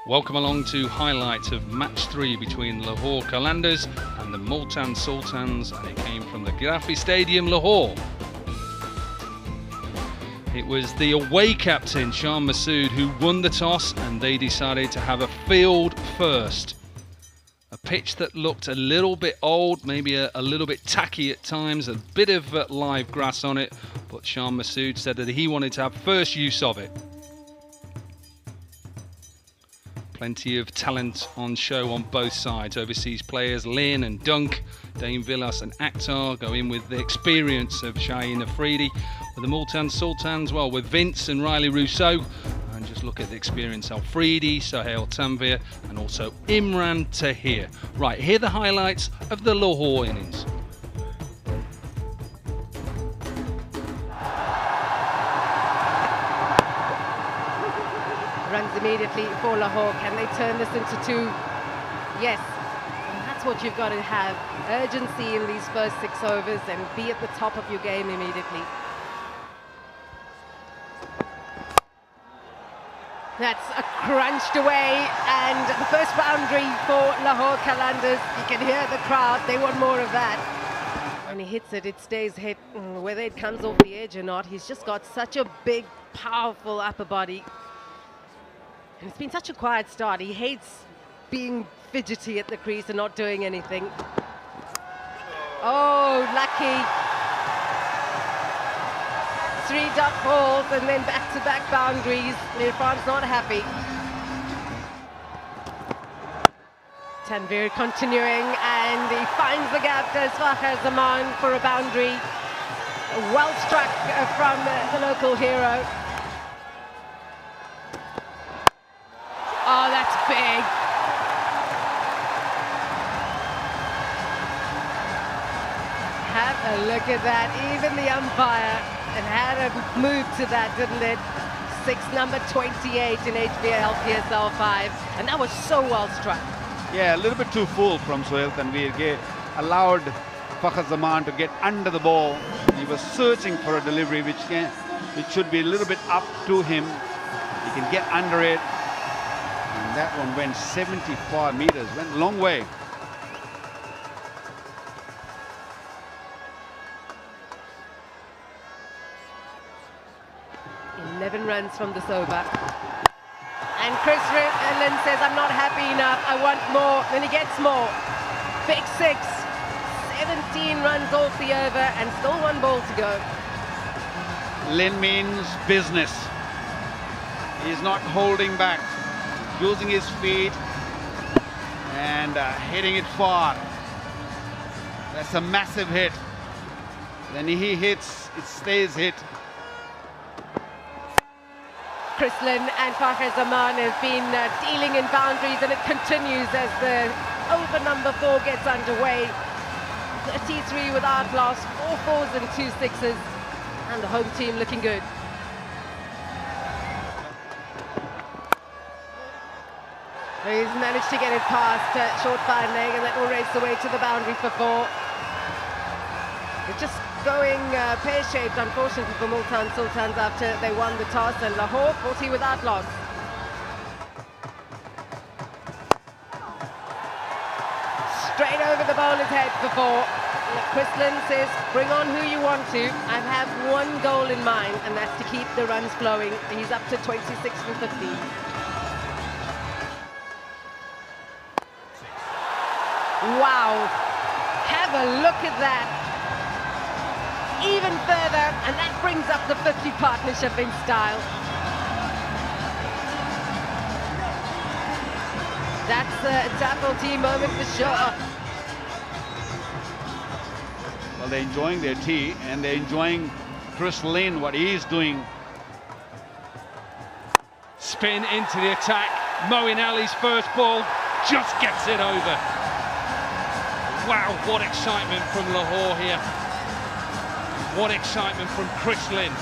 Welcome along to highlights of match 3 between Lahore Qalandars and the Multan Sultans, and it came from the Gaddafi Stadium, Lahore. It was the away captain, Shah Masood, who won the toss, and they decided to have a field first. A pitch that looked a little bit old, maybe a little bit tacky at times, a bit of live grass on it, but Shah Masood said that he wanted to have first use of it. Plenty of talent on show on both sides. Overseas players Lynn and Dunk, Dame Villas and Akhtar go in with the experience of Shaheen Afridi. With the Multan Sultans, well, with Vince and Riley Rousseau. And just look at the experience: Afridi, Sohail Tanvir and also Imran Tahir. Right, here are the highlights of the Lahore innings. Runs immediately for Lahore. Can they turn this into 2? Yes. And that's what you've got to have. Urgency in these first 6 overs and be at the top of your game immediately. That's a crunched away, and the first boundary for Lahore Qalandars. You can hear the crowd. They want more of that. When he hits it, it stays hit. Whether it comes off the edge or not, he's just got such a big, powerful upper body. And it's been such a quiet start. He hates being fidgety at the crease and not doing anything. Oh, lucky. 3 dot balls and then back-to-back boundaries. Irfan's not happy. Tanvir continuing, and he finds the gap. Does Fakhr Zaman for a boundary. Well struck from the local hero. Oh, that's big. Have a look at that. Even the umpire had a move to that, didn't it? 6 number 28 in HBL PSL 5. And that was so well struck. Yeah, a little bit too full from Sohail Tanvir. Allowed Fakhr Zaman to get under the ball. He was searching for a delivery which should be a little bit up to him. He can get under it. And that one went 75 meters, went a long way. 11 runs from this over. And Chris Lynn says, I'm not happy enough, I want more. Then he gets more. Big 6. 17 runs off the over and still 1 ball to go. Lynn means business. He's not holding back. Using his feet and hitting it far. That's a massive hit. Then he hits, it stays hit. Chris Lynn and Fakhr Zaman have been dealing in boundaries, and it continues as the over number 4 gets underway. 33 without loss, 4 fours and 2 sixes, and the home team looking good. He's managed to get it past short fine leg, and that will race the way to the boundary for 4. It's just going pear-shaped, unfortunately, for Multan Sultans after they won the toss, and Lahore 40 without loss. Straight over the bowler's head for 4. Chris Lynn says, bring on who you want to. I have 1 goal in mind, and that's to keep the runs flowing. He's up to 26 from 50. Wow, have a look at that. Even further, and that brings up the 50 partnership in style. That's a Dapple team moment for sure. Well, they're enjoying their tea, and they're enjoying Chris Lynn, what he's doing. Spin into the attack. Moeen Ali's first ball just gets it over. Wow, what excitement from Lahore here. What excitement from Chris Lynn.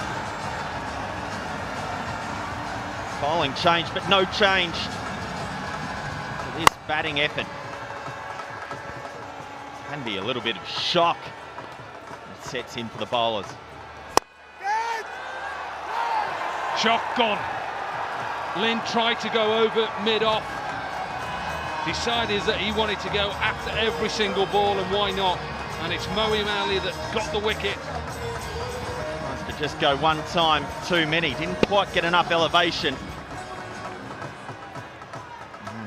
Bowling change, but no change to this batting effort. Can be a little bit of shock. It sets in for the bowlers. Shot gone. Lynn tried to go over mid-off. Decided that he wanted to go after every single ball, and why not? And it's Moeen Ali that got the wicket. Wants to just go one time too many. Didn't quite get enough elevation.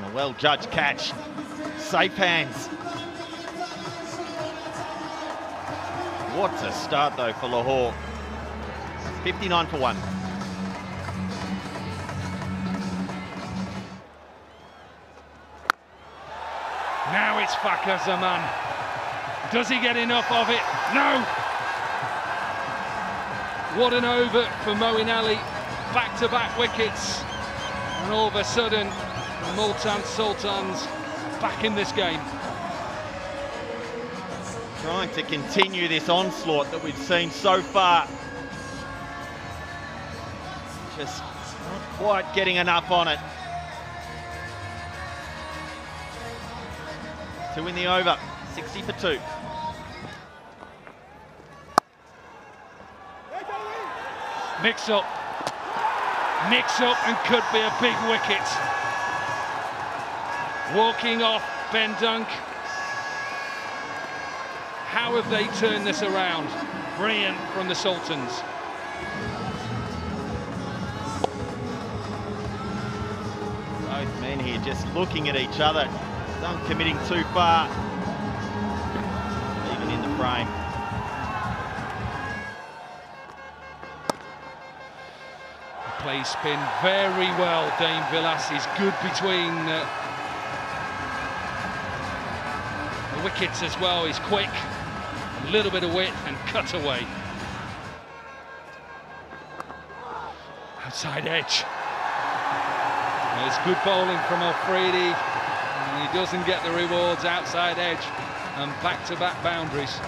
A well-judged catch. Safe hands. What a start though for Lahore. 59 for 1. Now it's Fakhar Zaman. Does he get enough of it? No! What an over for Moeen Ali. Back-to-back wickets. And all of a sudden, the Multan Sultans back in this game. Trying to continue this onslaught that we've seen so far. Just not quite getting enough on it. To win the over, 60 for 2. Mix up and could be a big wicket. Walking off Ben Dunk. How have they turned this around? Brilliant from the Sultans. Both men here just looking at each other. Dunk committing too far. Even in the frame. Plays spin very well. Dame Villas is good between the wickets as well. He's quick, a little bit of width and cut away. Outside edge. There's good bowling from Afridi. And he doesn't get the rewards. Outside edge and back-to-back boundaries.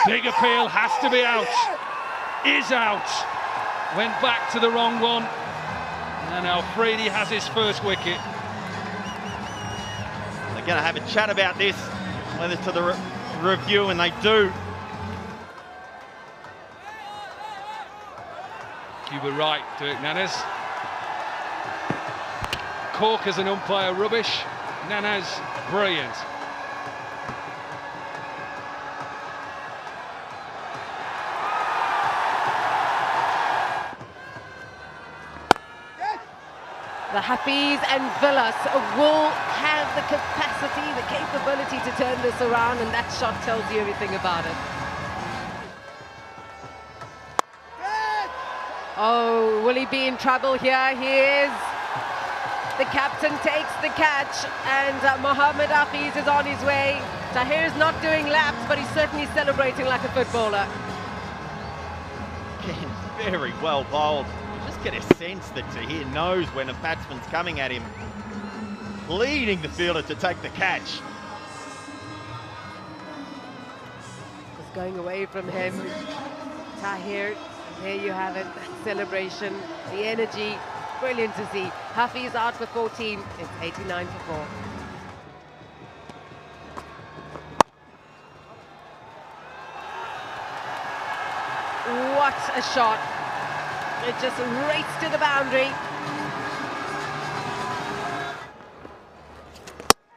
Big appeal, has to be out. Is out. Went back to the wrong one. And Afridi has his first wicket. They're going to have a chat about this, whether to the review, and they do. You were right, Dirk Nanas. Cork as an umpire, rubbish. Nanas, brilliant. The Hafiz and Villas will have the capacity, the capability to turn this around, and that shot tells you everything about it. Oh, will he be in trouble here? He is. The captain takes the catch, and Mohammad Hafiz is on his way. Tahir's not doing laps, but he's certainly celebrating like a footballer. Again, very well bowled. You just get a sense that Tahir knows when a batsman's coming at him, leading the fielder to take the catch. Just going away from him. Tahir, there you have it, that celebration, the energy, brilliant to see. Hafiz out for 14, it's 89 for 4. What a shot. It just raced to the boundary.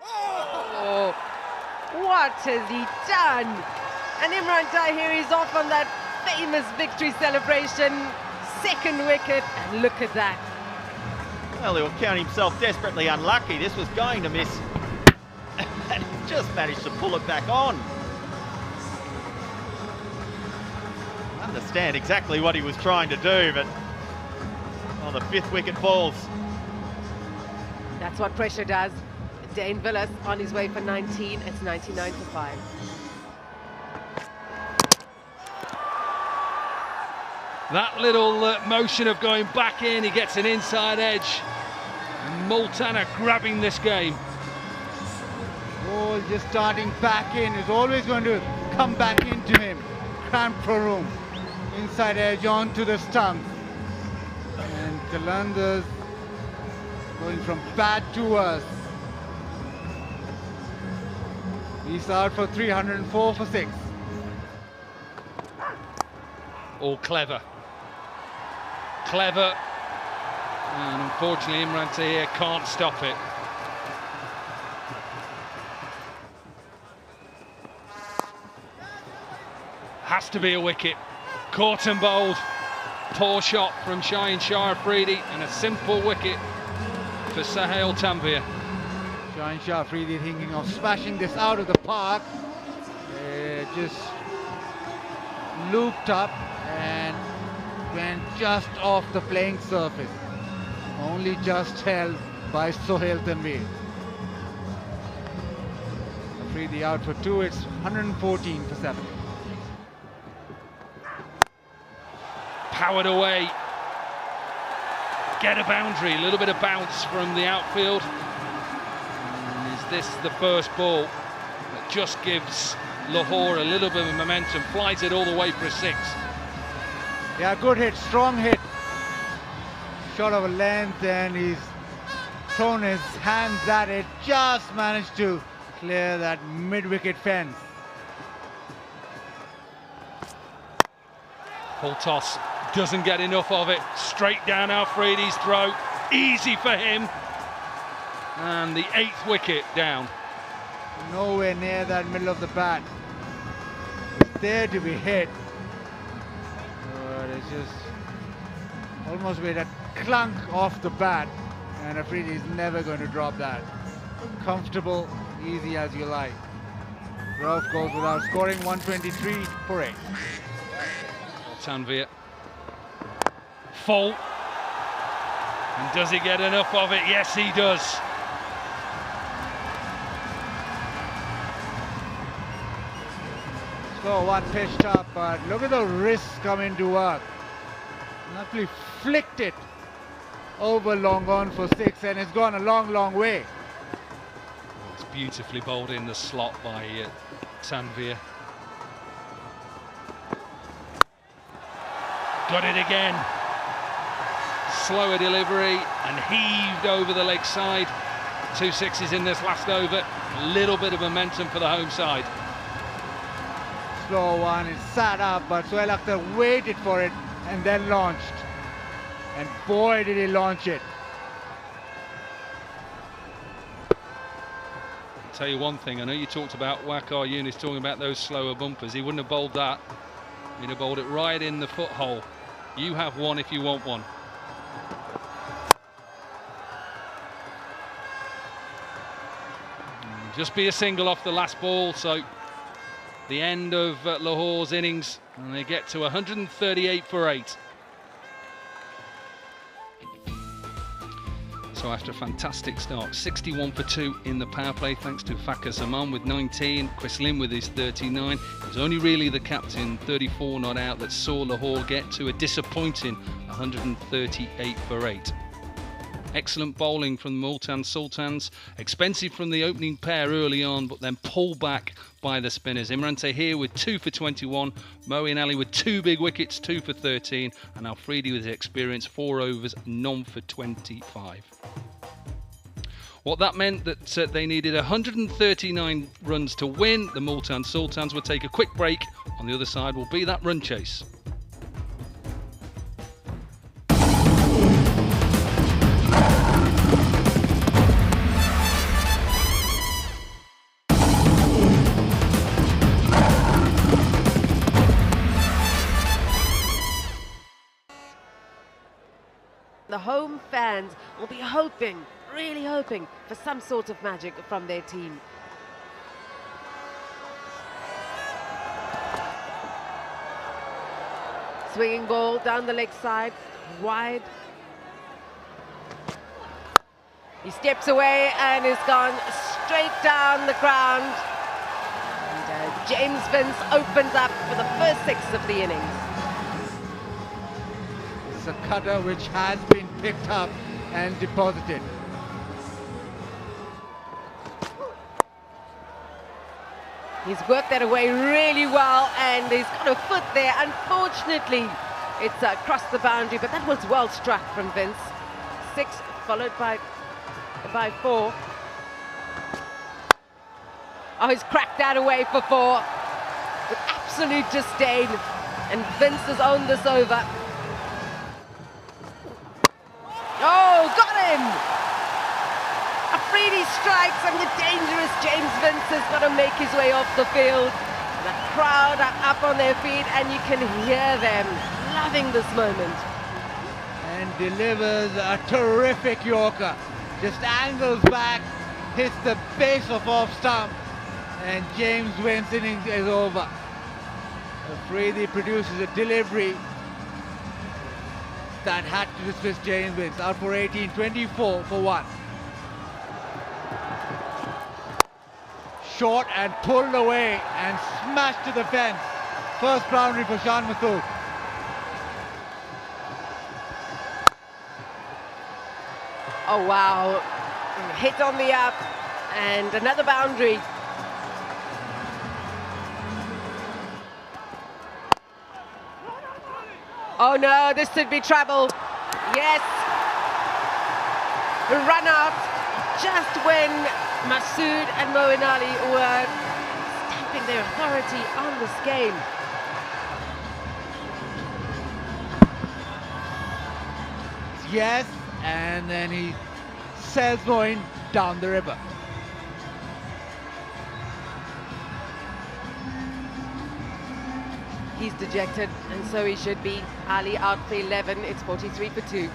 Oh, what has he done? And Imran Tahir is off on that famous victory celebration. Second wicket, and look at that. Well, he'll count himself desperately unlucky. This was going to miss. And just managed to pull it back on. Understand exactly what he was trying to do, but well, the 5th wicket falls. That's what pressure does. Dane Villas on his way for 19. It's 99 for 5. That little motion of going back in, he gets an inside edge. Multan are grabbing this game. Ball just starting back in is always going to come back into him. Cramped for room. Inside edge onto the stump. And Qalandars going from bad to worse. He's out for 304 for 6. All clever. clever, and unfortunately Imran Tahir can't stop it. Has to be a wicket. Caught and bowled. Poor shot from Shaheen Shah Afridi, and a simple wicket for Sohail Tanvir. Shaheen Shah Afridi thinking of smashing this out of the park. Just looped up and went just off the playing surface. Only just held by Sohail Tanvir. Afridi out for 2. It's 114 for 7. Powered away. Get a boundary. A little bit of bounce from the outfield. And is this the first ball that just gives Lahore a little bit of momentum? Flies it all the way for a 6. Yeah, good hit, strong hit. Shot of a length, and he's thrown his hands at it. Just managed to clear that mid-wicket fence. Full toss. Doesn't get enough of it. Straight down Afridi's throat. Easy for him. And the 8th wicket down. Nowhere near that middle of the bat. It's there to be hit. But it's just almost with a clunk off the bat. And Afridi is never going to drop that. Comfortable, easy as you like. Rauf goes without scoring, 123 for 8. Tanvir. Full. And does he get enough of it? Yes, he does. So 1 pitched up, but look at the wrists coming to work. Actually flicked it over long on for 6, and it's gone a long, long way. It's beautifully bowled in the slot by Tanvir. Got it again. Slower delivery and heaved over the leg side. 2 sixes in this last over. A little bit of momentum for the home side. Slow one, it sat up, but Sohail Akhtar waited for it and then launched. And boy, did he launch it. I'll tell you one thing, I know you talked about Waqar Younis talking about those slower bumpers. He wouldn't have bowled that. He'd have bowled it right in the foothole. You have one if you want one. Just be a single off the last ball, so the end of Lahore's innings, and they get to 138 for 8. So after a fantastic start, 61 for 2 in the power play, thanks to Fakhar Zaman with 19, Chris Lynn with his 39. It was only really the captain, 34 not out, that saw Lahore get to a disappointing 138 for 8. Excellent bowling from the Multan Sultans. Expensive from the opening pair early on, but then pulled back by the spinners. Imran Tahir with 2 for 21. Moeen Ali with 2 big wickets, 2 for 13. And Afridi with his experience, 4 overs, none for 25. What that meant that they needed 139 runs to win. The Multan Sultans will take a quick break. On the other side will be that run chase. The home fans will be hoping, really hoping, for some sort of magic from their team. Swinging ball down the leg side, wide. He steps away and is gone straight down the ground. And James Vince opens up for the first 6 of the innings. A cutter which has been picked up and deposited. He's worked that away really well, and he's got a foot there. Unfortunately, it's across the boundary, but that was well struck from Vince. 6 followed by 4. Oh, he's cracked that away for 4 with absolute disdain, and Vince has owned this over. Oh, got him! Afridi strikes and the dangerous James Vince has got to make his way off the field. The crowd are up on their feet and you can hear them loving this moment. And delivers a terrific Yorker. Just angles back, hits the base of off stump, and James Vince's innings is over. Afridi produces a delivery that had to dismiss James Vince. Out for 18, 24 for 1. Short and pulled away and smashed to the fence. First boundary for Shan Masood. Oh wow, hit on the up and another boundary. Oh no, this could be trouble. Yes. Run out just when Masood and Moeen Ali were stamping their authority on this game. Yes, and then he sails Moeen down the river. He's dejected, and so he should be. Ali out for 11, it's 43 for 2.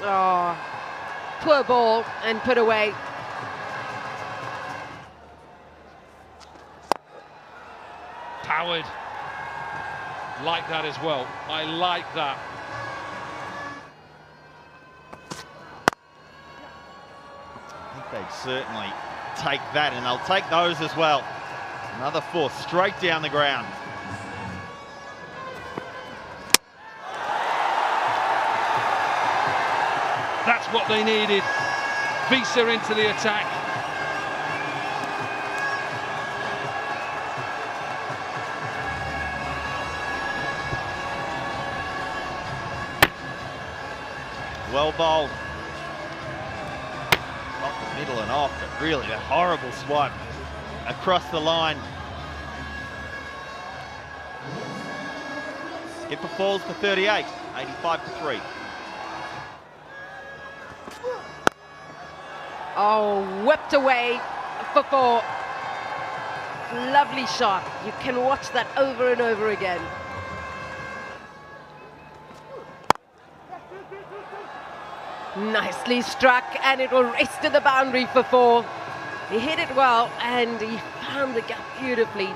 Oh, poor ball and put away. Powered. Like that as well. I like that. I think they'd certainly take that, and they'll take those as well. Another 4 straight down the ground. That's what they needed. Visa into the attack. Well bowled. Off the middle and off, but really a horrible swat across the line. Skipper falls for 38, 85 for 3. Oh, whipped away for 4. Lovely shot. You can watch that over and over again. Nicely struck, and it will race to the boundary for 4. He hit it well, and he found the gap beautifully.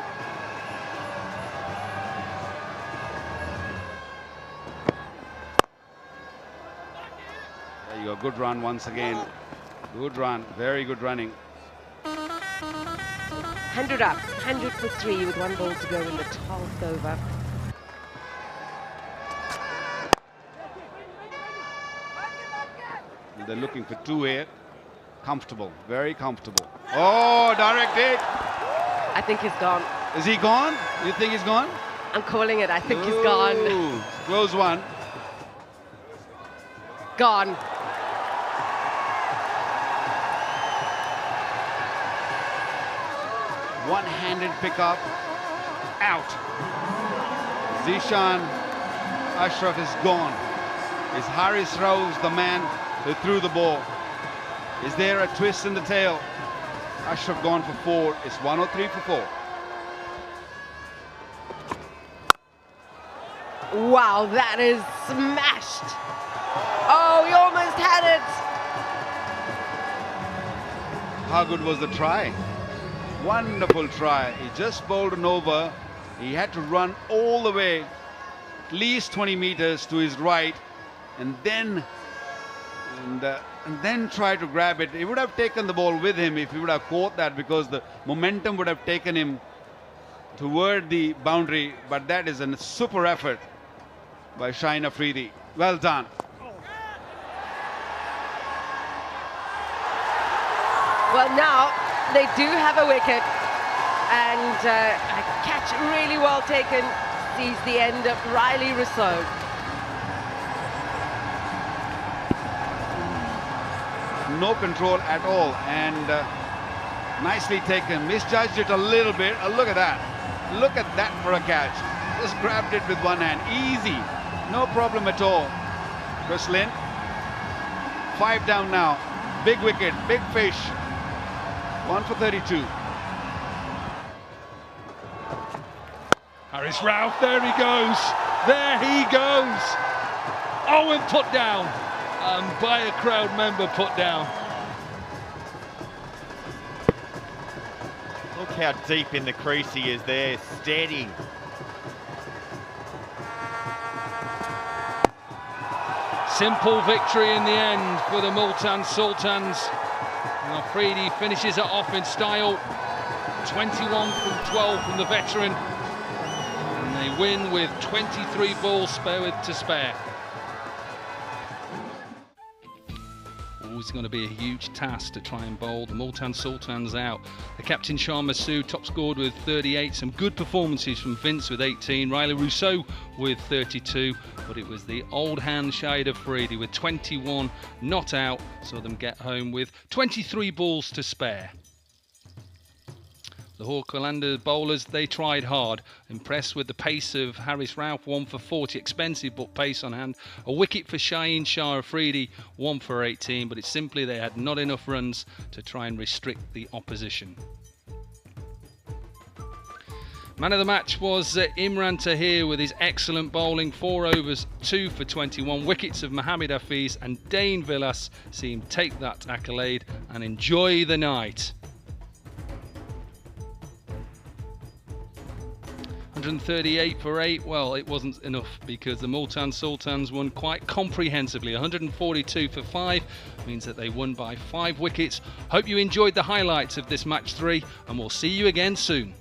There you go, good run once again. Good run, very good running. 100 up, 100 for 3 with 1 ball to go in the 12th over. They're looking for 2 here. Comfortable, very comfortable. Oh, direct hit. I think he's gone. Is he gone? You think he's gone? I'm calling it. I think he's gone. Ooh, close one. Gone. One-handed pickup. Out. Zishan Ashraf is gone. Is Haris Rauf the man who threw the ball? Is there a twist in the tail? Ashraf gone for 4. It's 103 for 4. Wow, that is smashed. Oh, he almost had it. How good was the try? Wonderful try. He just bowled an over. He had to run all the way, at least 20 meters to his right, and then try to grab it. He would have taken the ball with him if he would have caught that, because the momentum would have taken him toward the boundary. But that is a super effort by Shaheen Afridi. Well done. Well, now they do have a wicket, and a catch really well taken sees the end of Riley Rousseau. No control at all, and nicely taken. Misjudged it a little bit. Look at that. Look at that for a catch. Just grabbed it with one hand. Easy. No problem at all. Arslan. 5 down now. Big wicket, big fish. 1 for 32. Haris Rauf, there he goes. There he goes. Owen put down. And by a crowd member put down. Look how deep in the crease he is there, steady. Simple victory in the end for the Multan Sultans. Now Afridi finishes it off in style. 21 from 12 from the veteran. And they win with 23 balls to spare. Always going to be a huge task to try and bowl the Multan Sultans out. The captain Shah Masood top scored with 38. Some good performances from Vince with 18. Riley Rousseau with 32. But it was the old hand Shahid Afridi with 21 not out. Saw them get home with 23 balls to spare. Lahore Qalandars bowlers, they tried hard. Impressed with the pace of Haris Rauf, 1 for 40, expensive but pace on hand. A wicket for Shaheen Shah Afridi, 1 for 18, but it's simply they had not enough runs to try and restrict the opposition. Man of the match was Imran Tahir with his excellent bowling, 4 overs, 2 for 21. Wickets of Mohamed Hafiz and Dane Villas see him take that accolade and enjoy the night. 138 for 8, well, it wasn't enough because the Multan Sultans won quite comprehensively. 142 for 5 means that they won by 5 wickets. Hope you enjoyed the highlights of this match 3 and we'll see you again soon.